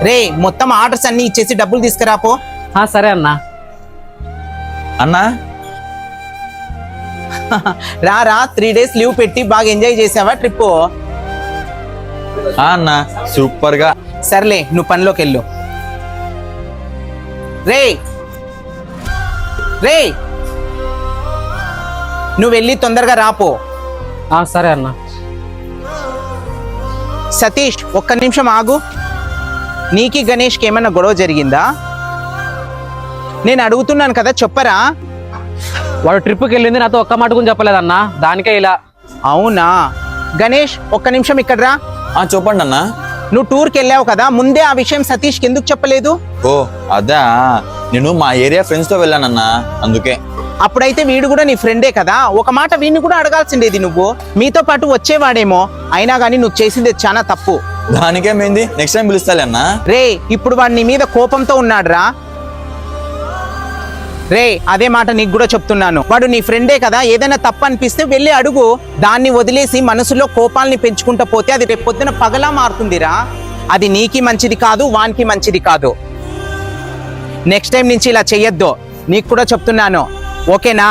రే మొత్తం ఆర్డర్స్ అన్ని ఇచ్చేసి డబ్బులు తీసుకురాపో. సరే అన్నా. అన్నా రా 3 days లీవ్ పెట్టి బాగా ఎంజాయ్ చేసావా ట్రిప్? అన్నా సూపర్ గా. సర్లే నువ్వు పనిలోకి వెళ్ళు. రే రే నువ్వు వెళ్ళి తొందరగా రాపో. సరే అన్నా. సతీష్ ఒక్క నిమిషం ఆగు. నీకి గణేష్కి ఏమన్నా గొడవ జరిగిందా? నేను అడుగుతున్నాను కదా, చెప్పరా? వాడు ట్రిప్కి వెళ్ళింది నాతో ఒక్క మాట కూడా చెప్పలేదన్నా, దానికే ఇలా. అవునా? గణేష్ ఒక్క నిమిషం ఇక్కడ రా. చెప్పండి అన్నా. నువ్వు టూర్కి వెళ్ళావు కదా, ముందే ఆ విషయం సతీష్కి ఎందుకు చెప్పలేదు? ఓ అదా, నేను మా ఏరియా ఫ్రెండ్స్ తో వెళ్ళానన్నా, అందుకే. అప్పుడైతే వీడు కూడా నీ ఫ్రెండే కదా, ఒక మాట వీడిని కూడా అడగాల్సిండేది నువ్వు. మీతో పాటు వచ్చేవాడేమో, అయినా కానీ నువ్వు చేసింది చాలా తప్పు. దానికేమైంది, నెక్స్ట్ టైం పిలుస్తాలే అన్నా. రే ఇప్పుడు వాడు నీ మీద కోపంతో ఉన్నాడు రా. రే అదే మాట నీకు కూడా చెప్తున్నాను, వాడు నీ ఫ్రెండే కదా, ఏదైనా తప్పు అనిపిస్తే వెళ్ళి అడుగు. దాన్ని వదిలేసి మనసులో కోపాలని పెంచుకుంటూ పోతే అది రేపు పొద్దున పగలా మారుతుందిరా. అది నీకి మంచిది కాదు, వానికి మంచిది కాదు. నెక్స్ట్ టైం నుంచి ఇలా చెయ్యొద్దు, నీకు కూడా చెప్తున్నాను, ఓకేనా?